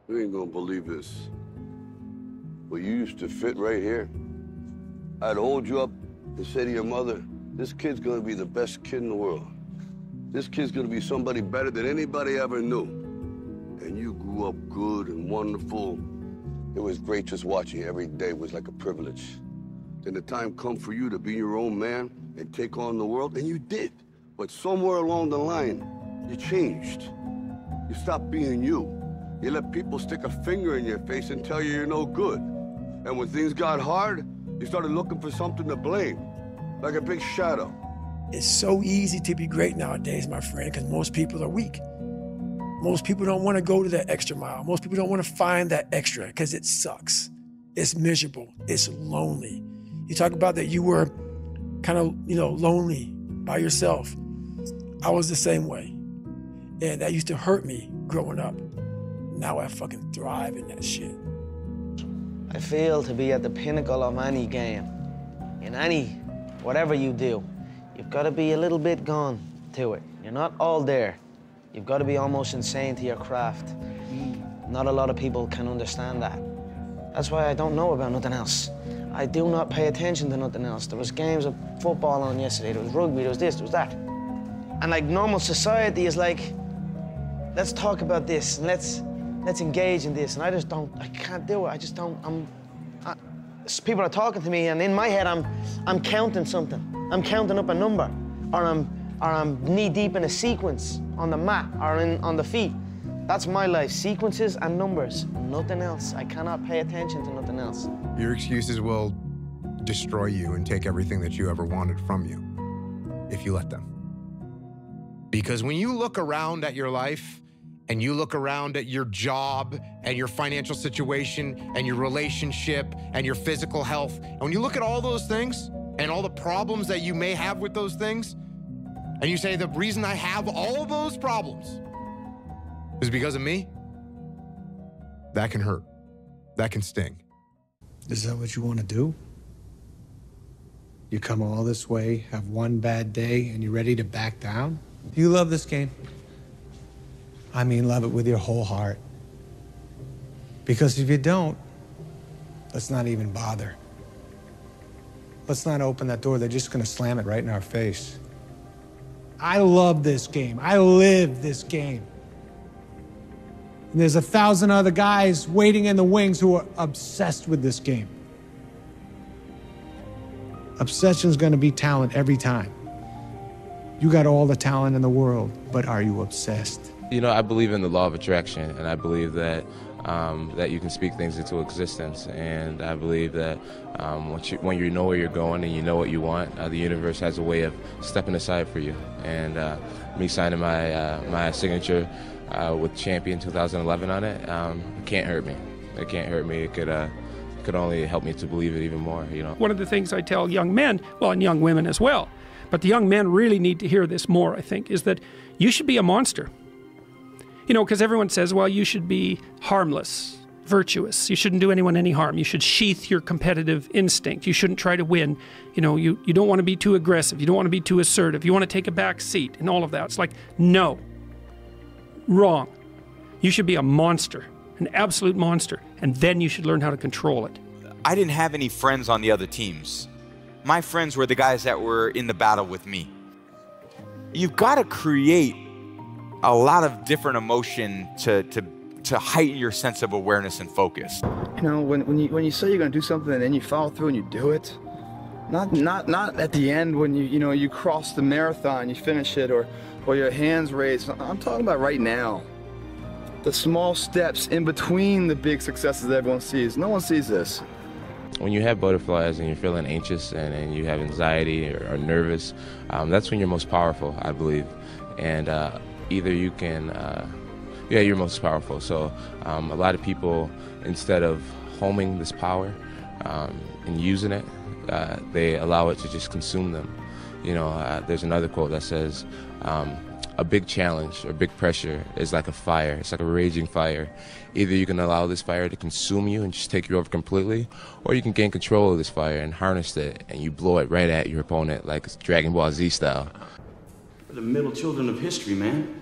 You ain't gonna believe this. But you used to fit right here. I'd hold you up and say to your mother, this kid's gonna be the best kid in the world. This kid's gonna be somebody better than anybody ever knew. And you grew up good and wonderful. It was great just watching you every day. It was like a privilege. Then the time come for you to be your own man and take on the world, and you did. But somewhere along the line, you changed. You stopped being you. You let people stick a finger in your face and tell you you're no good. And when things got hard, you started looking for something to blame, like a big shadow. It's so easy to be great nowadays, my friend, because most people are weak. Most people don't want to go to that extra mile. Most people don't want to find that extra because it sucks. It's miserable. It's lonely. You talk about that you were kind of, lonely by yourself. I was the same way. And that used to hurt me growing up. Now I fucking thrive in that shit. I feel to be at the pinnacle of any game, whatever you do, you've got to be a little bit gone to it. You're not all there. You've got to be almost insane to your craft. Not a lot of people can understand that. That's why I don't know about nothing else. I do not pay attention to nothing else. There was games of football on yesterday, there was rugby, there was this, there was that. And like normal society is like, let's talk about this, and let's engage in this. And I can't do it. People are talking to me, and in my head, I'm counting something. I'm counting up a number, or I'm knee deep in a sequence on the mat or on the feet. That's my life, sequences and numbers, nothing else. I cannot pay attention to nothing else. Your excuses will destroy you and take everything that you ever wanted from you, if you let them. Because when you look around at your life, and you look around at your job and your financial situation and your relationship and your physical health, and when you look at all those things and all the problems that you may have with those things, and you say, the reason I have all of those problems is because of me, that can hurt. That can sting. Is that what you want to do? You come all this way, have one bad day, and you're ready to back down? You love this game. I mean, love it with your whole heart. Because if you don't, let's not even bother. Let's not open that door. They're just going to slam it right in our face. I love this game. I live this game. And there's 1,000 other guys waiting in the wings who are obsessed with this game. Obsession's going to be talent every time. You got all the talent in the world, but are you obsessed? I believe in the law of attraction, and I believe that that you can speak things into existence. And I believe that when you know where you're going and you know what you want, the universe has a way of stepping aside for you. And me signing my signature with Champion 2011 on it, it can't hurt me. It can't hurt me. It could only help me to believe it even more. One of the things I tell young men, well, and young women as well, but the young men really need to hear this more, I think, is that you should be a monster. Because everyone says, well, you should be harmless, virtuous. You shouldn't do anyone any harm. You should sheath your competitive instinct. You shouldn't try to win. You don't want to be too aggressive. You don't want to be too assertive. You want to take a back seat and all of that. It's like, no. Wrong. You should be a monster, an absolute monster, and then you should learn how to control it. I didn't have any friends on the other teams. My friends were the guys that were in the battle with me. You've got to create a lot of different emotion to heighten your sense of awareness and focus. When you say you're going to do something and then you follow through and you do it, not at the end when you cross the marathon, you finish it, or your hands raised. I'm talking about right now. The small steps in between the big successes that everyone sees. No one sees this. When you have butterflies and you're feeling anxious and you have anxiety or nervous, that's when you're most powerful, I believe. And either you can, you're most powerful. So a lot of people, instead of homing this power and using it, they allow it to just consume them. There's another quote that says, a big challenge or big pressure is like a fire. It's like a raging fire. Either you can allow this fire to consume you and just take you over completely, or you can gain control of this fire and harness it, and you blow it right at your opponent like it's Dragon Ball Z style. We're the middle children of history, man.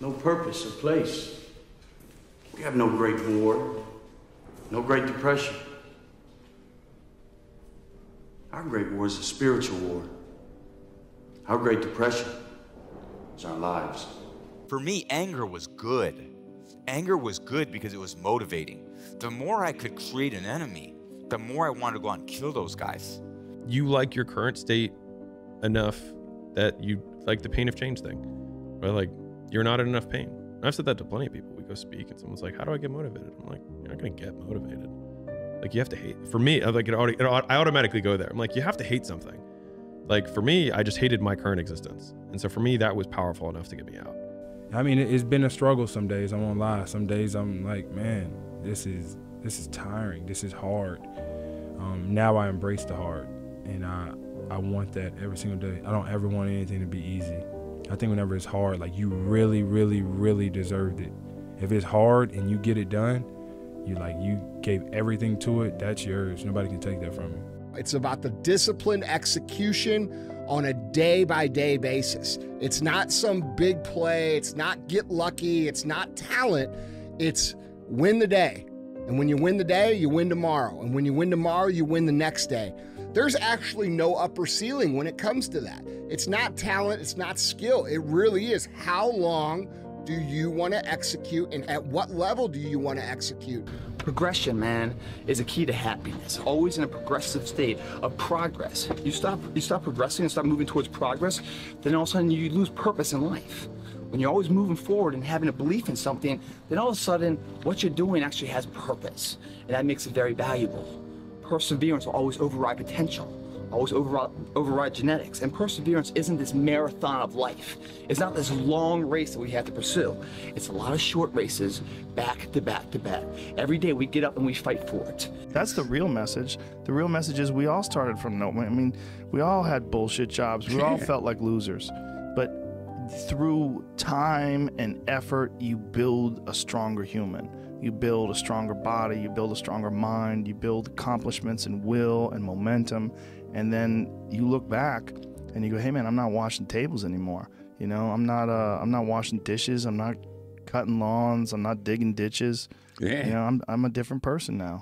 No purpose or place. We have no Great War, no Great Depression. Our Great War is a spiritual war. Our Great Depression is our lives. For me, anger was good. Anger was good because it was motivating. The more I could create an enemy, the more I wanted to go out and kill those guys. You like your current state enough that you like the pain of change thing. Or like, you're not in enough pain. And I've said that to plenty of people. We go speak and someone's like, how do I get motivated? I'm like, you're not gonna get motivated. Like, you have to hate. For me, I automatically go there. I'm like, you have to hate something. Like, for me, I just hated my current existence. And so for me, that was powerful enough to get me out. I mean, it's been a struggle some days, I won't lie. Some days I'm like, man, this is tiring, this is hard. Now I embrace the hard, and I want that every single day. I don't ever want anything to be easy. I think whenever it's hard, like, you really, really, really deserved it. If it's hard and you get it done, you gave everything to it, that's yours. Nobody can take that from you. It's about the disciplined execution on a day-by-day basis. It's not some big play, it's not get lucky, it's not talent, it's win the day. And when you win the day, you win tomorrow. And when you win tomorrow, you win the next day. There's actually no upper ceiling when it comes to that. It's not talent, it's not skill. It really is how long do you want to execute, and at what level do you want to execute? Progression, man, is a key to happiness. Always in a progressive state of progress. You stop progressing and stop moving towards progress, then all of a sudden you lose purpose in life. When you're always moving forward and having a belief in something, then all of a sudden what you're doing actually has purpose, and that makes it very valuable. Perseverance will always override potential. Always override genetics. And perseverance isn't this marathon of life. It's not this long race that we have to pursue. It's a lot of short races, back to back to back. Every day we get up and we fight for it. That's the real message. The real message is we all started from nowhere. I mean, we all had bullshit jobs. We all felt like losers. But through time and effort, you build a stronger human. You build a stronger body, you build a stronger mind, you build accomplishments and will and momentum. And then you look back and you go, hey man, I'm not washing tables anymore. You know, I'm not washing dishes. I'm not cutting lawns. I'm not digging ditches. Yeah. You know, I'm a different person now.